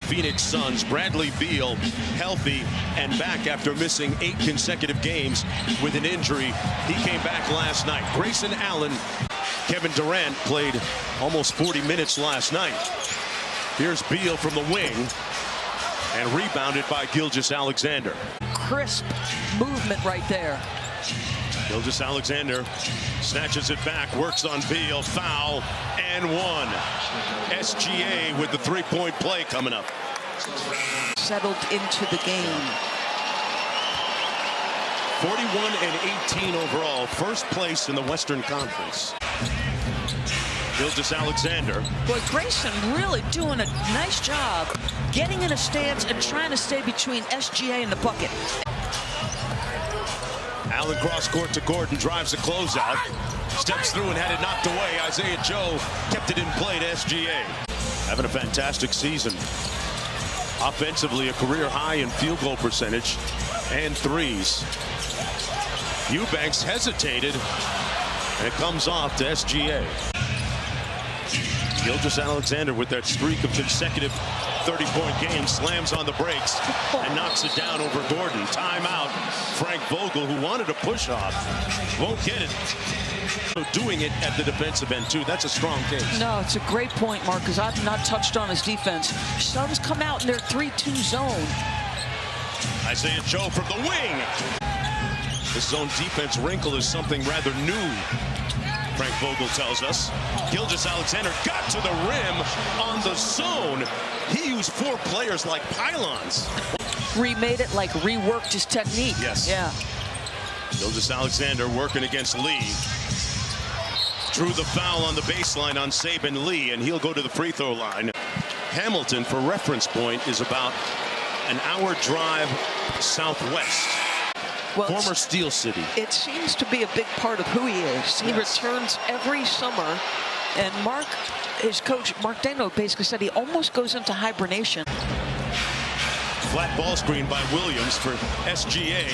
Phoenix Suns. Bradley Beal healthy and back after missing 8 consecutive games with an injury. He came back last night. Grayson Allen, Kevin Durant played almost 40 minutes last night. Here's Beal from the wing and rebounded by Gilgeous-Alexander. Crisp movement right there. Gilgeous-Alexander snatches it back, works on Beal, foul, and one. SGA with the three-point play coming up. Settled into the game. 41 and 18 overall, first place in the Western Conference. Gilgeous-Alexander. Boy, Grayson really doing a nice job getting in a stance and trying to stay between SGA and the bucket. Allen cross court to Gordon, drives the closeout, steps through and had it knocked away. Isaiah Joe kept it in play to SGA. Having a fantastic season. Offensively, a career high in field goal percentage and threes. Eubanks hesitated, and it comes off to SGA. Gilgeous-Alexander with that streak of consecutive 30-point games slams on the brakes and knocks it down over Gordon. Timeout. Frank Vogel, who wanted a push-off, won't get it. So doing it at the defensive end, too. That's a strong case. No, it's a great point, Mark, because I've not touched on his defense. Suns come out in their 3-2 zone. Isaiah Joe from the wing. This zone defense wrinkle is something rather new, Frank Vogel tells us. Gilgeous-Alexander got to the rim on the zone. He used 4 players like pylons. Remade it, like reworked his technique. Yes. Yeah. Gilgeous-Alexander working against Lee. Drew the foul on the baseline on Saban Lee, and he'll go to the free throw line. Hamilton, for reference point, is about an hour drive southwest. Well, former Steel City. It seems to be a big part of who he is. He returns every summer, and his coach, Mark Dano, basically said he almost goes into hibernation. Flat ball screen by Williams for SGA.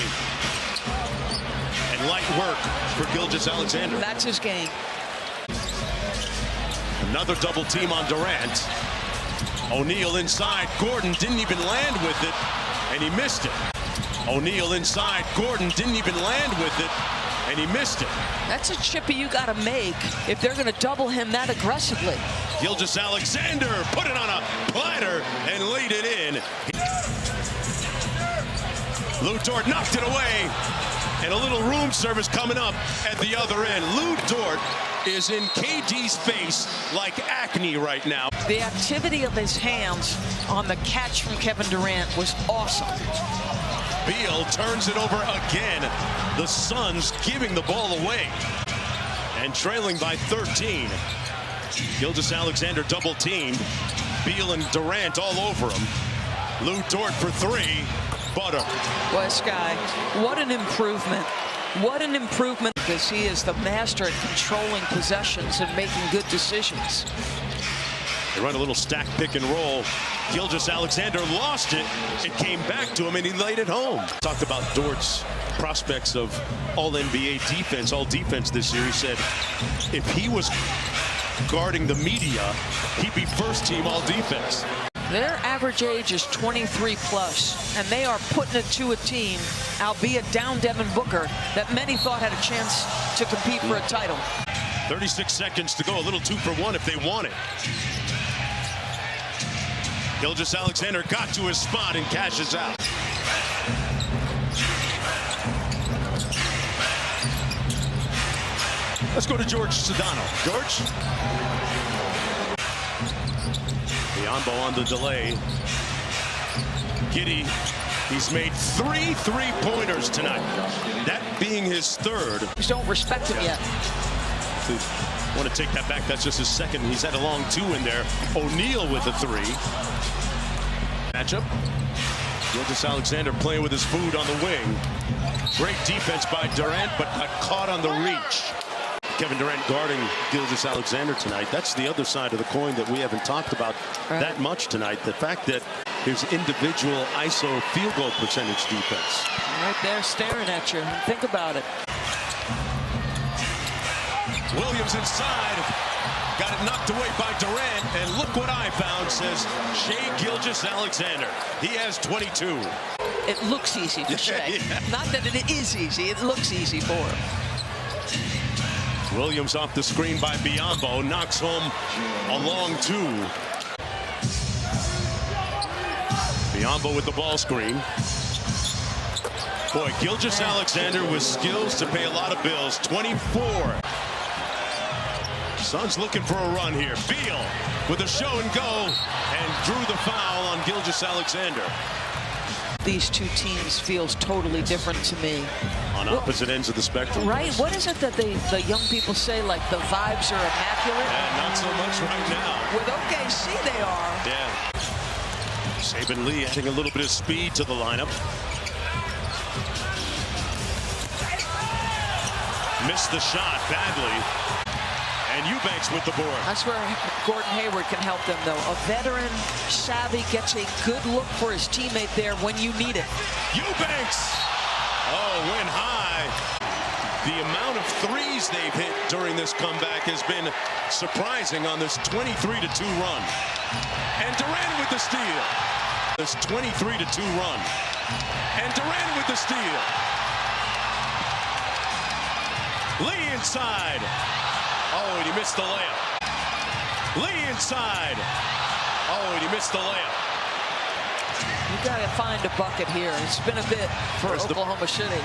And light work for Gilgeous-Alexander. That's his game. Another double team on Durant. O'Neal inside. Gordon didn't even land with it, and he missed it. O'Neal inside. Gordon didn't even land with it, and he missed it. That's a chippy you got to make if they're going to double him that aggressively. Gilgeous-Alexander put it on a platter and laid it in. Lou Dort knocked it away, and a little room service coming up at the other end. Lou Dort is in KD's face like acne right now. The activity of his hands on the catch from Kevin Durant was awesome. Beal turns it over again. The Suns giving the ball away and trailing by 13. Gilgeous-Alexander double teamed. Beal and Durant all over him. Lou Dort for 3. Butter. Boy, Sky, what an improvement. What an improvement, because he is the master at controlling possessions and making good decisions. They run a little stack pick and roll. Gilgeous-Alexander lost it. It came back to him, and he laid it home. Talked about Dort's prospects of all-NBA defense, all defense this year. He said if he was guarding the media, he'd be first team all defense. Their average age is 23 plus, and they are putting it to a team, albeit down Devin Booker, that many thought had a chance to compete for a title. 36 seconds to go, a little 2 for 1 if they want it. Gilgeous-Alexander got to his spot and cashes out. Let's go to George Sedano. George? Biombo on the delay. Giddey, he's made 3 3-pointers tonight. That being his 3rd. Just don't respect him yet. I want to take that back. That's just his 2nd. He's had a long 2 in there. O'Neal with a 3. Matchup. Gilgeous-Alexander playing with his food on the wing. Great defense by Durant, but got caught on the reach. Kevin Durant guarding Gilgeous-Alexander tonight. That's the other side of the coin that we haven't talked about that much tonight. The fact that his individual ISO field goal percentage defense. Right there staring at you. Think about it. Williams Williams inside. Got it knocked away by Durant, and look what I found, says Shai Gilgeous-Alexander. He has 22. It looks easy for Shai. Yeah. Not that it is easy, it looks easy for him. Williams off the screen by Biyombo, knocks home a long two. Biyombo with the ball screen. Boy, Gilgeous-Alexander with skills to pay a lot of bills. 24. Suns looking for a run here. Beal with a show and go, and drew the foul on Gilgeous-Alexander. These two teams feels totally different to me. On opposite ends of the spectrum. Right? What is it that the young people say, like the vibes are immaculate? Yeah, not so much right now. With OKC they are. Yeah. Saban Lee adding a little bit of speed to the lineup. Missed the shot badly. And Eubanks with the board. That's where Gordon Hayward can help them, though. A veteran, savvy, gets a good look for his teammate there when you need it. Eubanks! Oh, went high. The amount of threes they've hit during this comeback has been surprising on this 23-2 run. And Durant with the steal. This 23-2 run. And Durant with the steal. Lee inside. Oh, and he missed the layup. Lee inside. Oh, and he missed the layup. You got to find a bucket here. It's been a bit for Oklahoma City.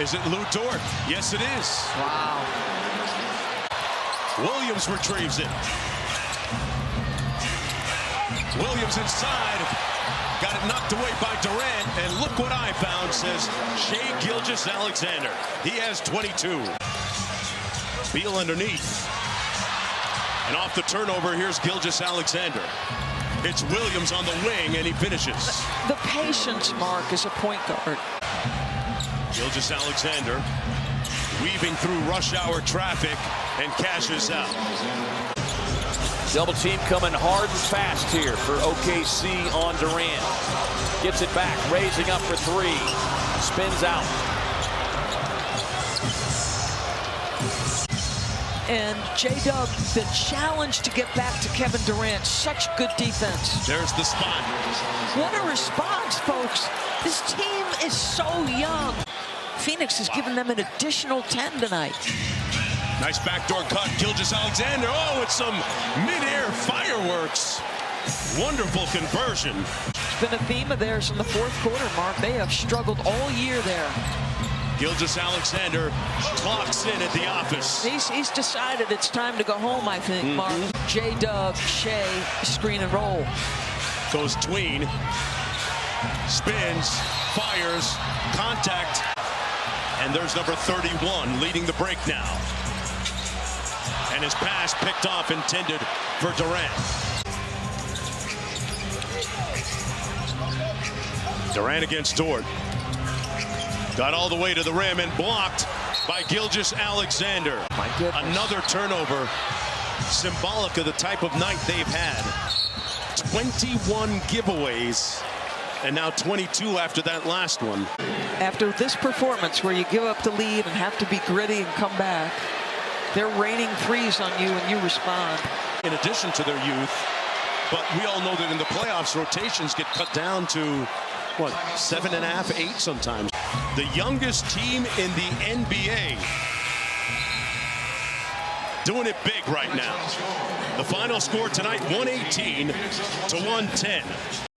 Is it Lou Dort? Yes, it is. Wow. Williams retrieves it. Williams inside. Got it knocked away by Durant. And look what I found, says Shai Gilgeous-Alexander. He has 22. Beal underneath. And off the turnover, here's Gilgeous-Alexander. It's Williams on the wing, and he finishes. The patience, Mark, is a point guard. Gilgeous-Alexander weaving through rush hour traffic and cashes out. Double team coming hard and fast here for OKC on Durant. Gets it back, raising up for three. Spins out. And J-Dub, the challenge to get back to Kevin Durant. Such good defense. There's the spot. What a response, folks. This team is so young. Phoenix has given them an additional 10 tonight. Nice backdoor cut, Gilgeous-Alexander. Oh, it's some mid-air fireworks. Wonderful conversion. It's been a theme of theirs in the fourth quarter, Mark. They have struggled all year there. Gilgeous-Alexander clocks in at the office. He's decided it's time to go home, I think, Mark. J-Dub, Shai, screen and roll. Goes tween. Spins, fires, contact. And there's number 31 leading the break now. And his pass picked off, intended for Durant. Durant against Dort. Got all the way to the rim and blocked by Gilgeous-Alexander. My goodness. Another turnover, symbolic of the type of night they've had. 21 giveaways, and now 22 after that last one. After this performance where you give up the lead and have to be gritty and come back, they're raining threes on you and you respond. In addition to their youth, but we all know that in the playoffs, rotations get cut down to, what, 7.5, 8 sometimes. The youngest team in the NBA. Doing it big right now. The final score tonight, 118 to 110.